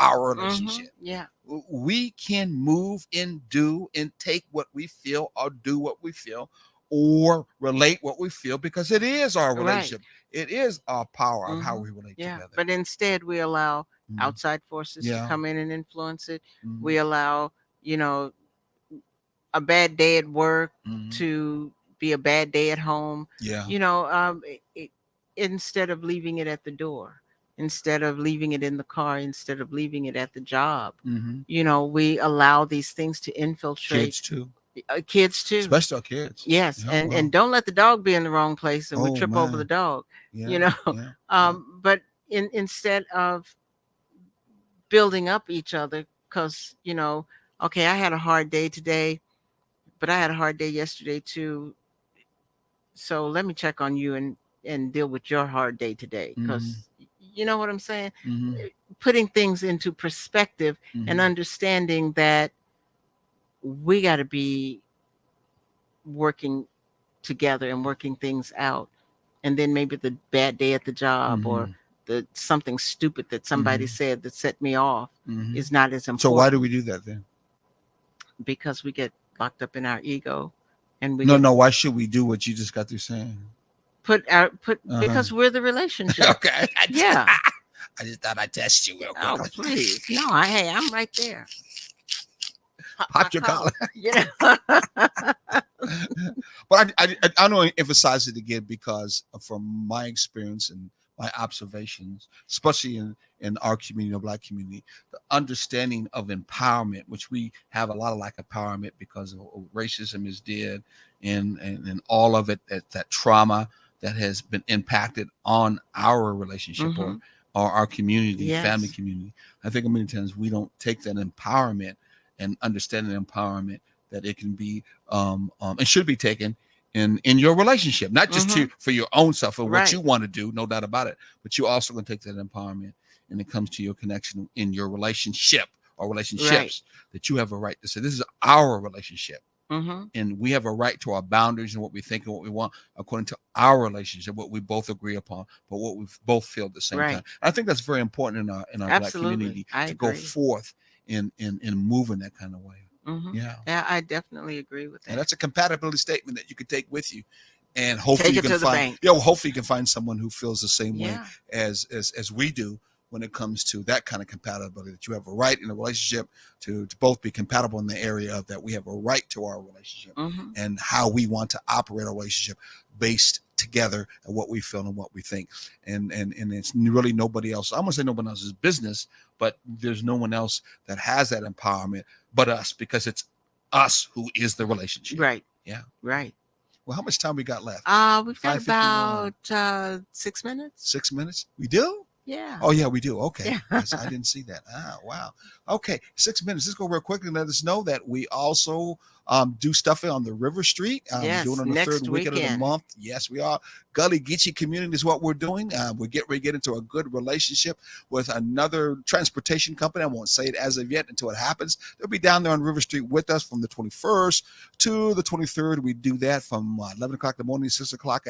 our relationship. Mm-hmm. Yeah. We can move and do and take what we feel or do what we feel or relate what we feel, because it is our relationship. Right. It is our power of how we relate together. But instead we allow outside forces to come in and influence it. We allow, a bad day at work to be a bad day at home. Instead of leaving it at the door, instead of leaving it in the car, instead of leaving it at the job, we allow these things to infiltrate kids too, especially our kids. Yes. And don't let the dog be in the wrong place and we trip over the dog. But instead of building up each other, because okay, I had a hard day today, but I had a hard day yesterday too. So let me check on you and deal with your hard day today. Because you know what I'm saying? Putting things into perspective and understanding that we got to be working together and working things out. And then maybe the bad day at the job or something stupid that somebody said that set me off is not as important. So why do we do that then? Because we get locked up in our ego, and why should we do what you just got through saying? Because we're the relationship. Okay. I just thought I'd test you real quick. Oh, please. No, I'm right there. Pop your collar. But I don't emphasize it again, because from my experience and my observations, especially in our community, the Black community, the understanding of empowerment, which we have a lot of lack of empowerment because of what racism is did and all of it, that trauma that has been impacted on our relationship or our community, family community. I think many times we don't take that empowerment and understand the empowerment that it can be and should be taken in your relationship, not just for your own self or what you want to do, no doubt about it, but you also going to take that empowerment and it comes to your connection in your relationship or relationships, that you have a right to say, this is our relationship. And we have a right to our boundaries and what we think and what we want according to our relationship, what we both agree upon, but what we both feel at the same time. I think that's very important in our Black community to go forth in moving that kind of way. Yeah, I definitely agree with that. And that's a compatibility statement that you could take with you, and hopefully you can find hopefully you can find someone who feels the same way as we do when it comes to that kind of compatibility, that you have a right in a relationship to both be compatible in the area of that we have a right to our relationship and how we want to operate a relationship based together and what we feel and what we think. And it's really nobody else. I'm gonna say nobody else's business, but there's no one else that has that empowerment but us, because it's us who is the relationship. Right. Yeah. Right. Well, how much time we got left? We've got about 6 minutes. 6 minutes? We do? Yeah. Oh, yeah, we do. Okay. Yeah. Yes, I didn't see that. Wow. Okay. 6 minutes. Let's go real quick and let us know that we also do stuff on the River Street. Yes, doing on the next third weekend of the month. Yes, we are. Gully Geechee community is what we're doing. We're getting ready to get into a good relationship with another transportation company. I won't say it as of yet until it happens. They'll be down there on River Street with us from the 21st to the 23rd. We do that from 11 o'clock in the morning, 10 o'clock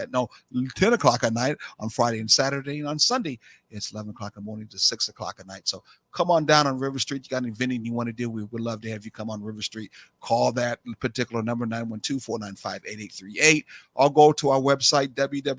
at night on Friday and Saturday. And on Sunday, it's 11 o'clock in the morning to 6 o'clock at night. So come on down on River Street. You got any vending you want to do? We would love to have you come on River Street. Call that particular number, 912-495-8838. Or go to our website, www.unity.com.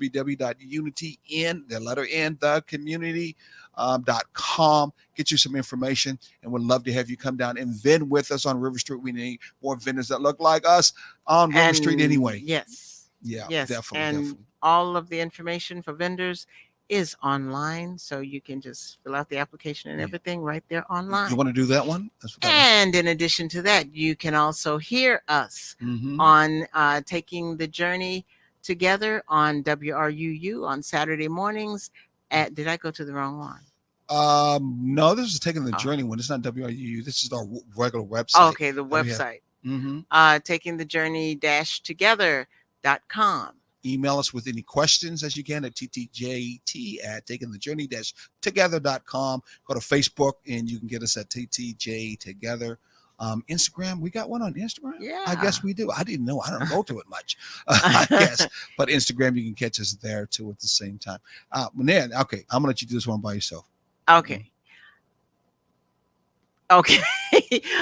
Get you some information, and we'd love to have you come down and vend with us on River Street. We need more vendors that look like us on River Street anyway. Yes. Yeah, yes. definitely. And definitely. all of the information for vendors is online, so you can just fill out the application and Yeah. everything right there You online. want to do that one? That's what that And in addition to that, you can also hear us one. on Taking the Journey Together on WRUU on Saturday mornings. At Did I go to the wrong one? No, this is Taking the Oh. Journey one. It's not WRU. This is our regular website. Okay, the that we have. website. Mm-hmm. Taking the Journey together.com. Email us with any questions as you can at ttjt@takingthejourney-together.com. Go to Facebook and you can get us at ttj together. Instagram, we got one on Instagram. Yeah. I guess we do. I didn't know. I don't go to it much. I guess, but Instagram, you can catch us there too at the same time. Then, okay, I'm gonna let you do this one by yourself. Okay. Okay.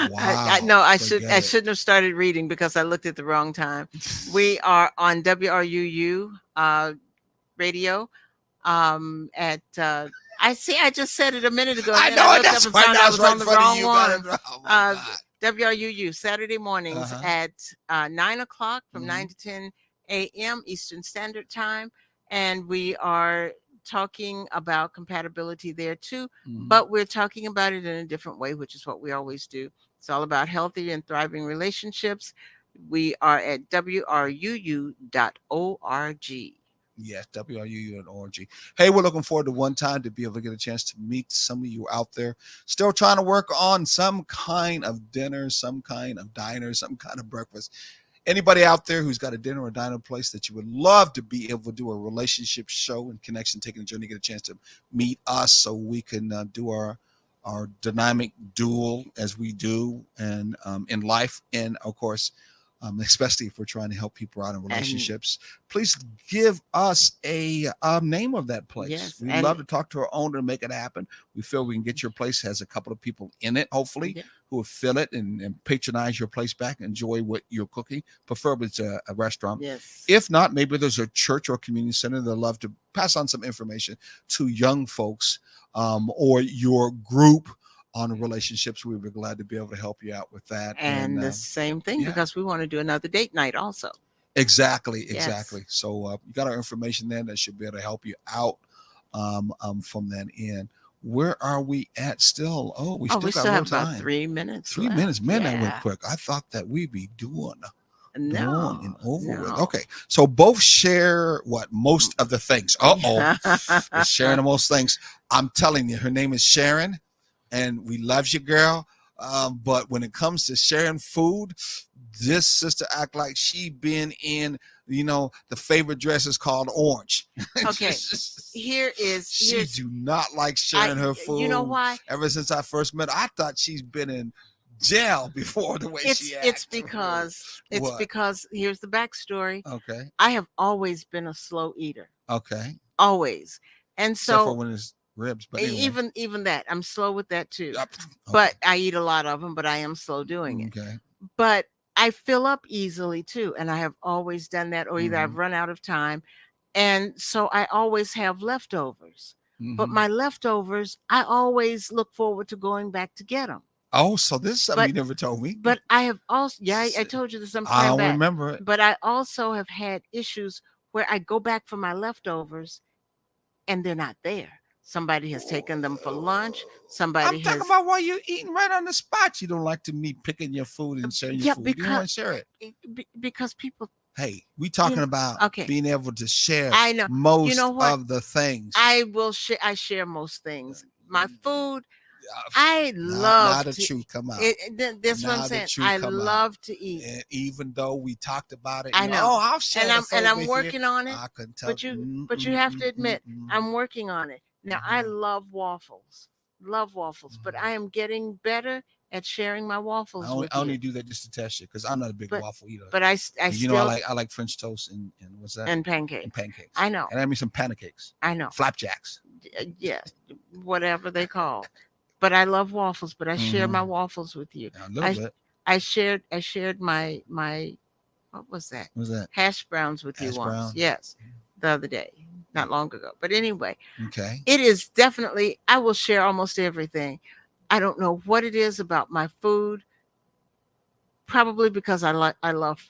Wow. No, I Forget it. shouldn't have started reading because I looked at the wrong time. We are on WRUU radio at I just said it a minute ago. I and know I it. looked That's up and right. found That I was was right on in the front of wrong you. one. Oh my God. WRUU Saturday mornings at 9 o'clock from Mhm. 9 to 10 a.m. Eastern Standard Time. And we are talking about compatibility there too, Mhm. but we're talking about it in a different way, which is what we always do. It's all about healthy and thriving relationships. We are at WRUU.org. Yes, WRUU.org. Hey, we're looking forward to one time to be able to get a chance to meet some of you out there still trying to work on some kind of dinner, some kind of diner, some kind of breakfast. Anybody out there who's got a dinner or diner place that you would love to be able to do a relationship show and connection, taking the journey, get a chance to meet us so we can do our dynamic duel as we do and in life, and of course especially if we're trying to help people out in relationships, please give us a name of that place. Yes, We'd and- love to talk to our owner and make it happen. We feel we can get your place, has a couple of people in it, hopefully, Yeah. who will fill it and patronize your place back, enjoy what you're cooking. Preferably it's a restaurant. Yes. If not, maybe there's a church or community center that'd love to pass on some information to young folks or your group on relationships. We'd be glad to be able to help you out with that. And the same thing, yeah. because we want to do another date night also. Exactly. Yes. So you got our information there that should be able to help you out from that end. Where are we at still? Oh, we still got a still little have about time. 3 minutes. 3 left. minutes. Man, that went Yeah. quick. I thought that we'd be doing No, and over with. no. Okay. So both share what? Most of the things. They're sharing the most things. I'm telling you, her name is Sharon, and we love you, girl. But when it comes to sharing food, this sister act like she been in, the favorite dress is called orange. Okay. She do not like sharing her food. You know why? Ever since I first met her, I thought she's been in jail before the way she acts. It's because here's the backstory. Okay. I have always been a slow eater. Okay. Always. And Except for so when it's ribs, but anyway. even that, I'm slow with that too. Yep. Okay. But I eat a lot of them, but I am slow doing it. Okay. But I fill up easily too, and I have always done that, or either I've run out of time, and so I always have leftovers. But my leftovers, I always look forward to going back to get them. Oh, so this is something you never told me. But I have also, I told you this some time I don't back. remember it. But I also have had issues where I go back for my leftovers, and they're not there. Somebody has taken them for lunch. I'm talking about while you're eating right on the spot. You don't like to me picking your food and sharing your food. You don't want to share it. Because people. Hey, we talking about being able to share. I know most of the things. I will share. I share most things. My food. I love. Now the truth come out. That's what I'm saying. I love to eat. And even though we talked about it, I know. Oh, I'll share. And I'm working on it. I couldn't tell. But you have to admit, I'm working on it. Now, I love waffles, but I am getting better at sharing my waffles. I only do that just to test you, because I'm not a big waffle eater. But I still, I like French toast and what's that? And pancakes. I know. And I mean some pancakes. I know. Flapjacks. Yeah, whatever they call. But I love waffles. But I share my waffles with you. A little bit. I shared my what was that? What was that? Hash browns with you once. Yes, the other day. Not long ago. But anyway, okay. It is definitely, I will share almost everything. I don't know what it is about my food. Probably because I love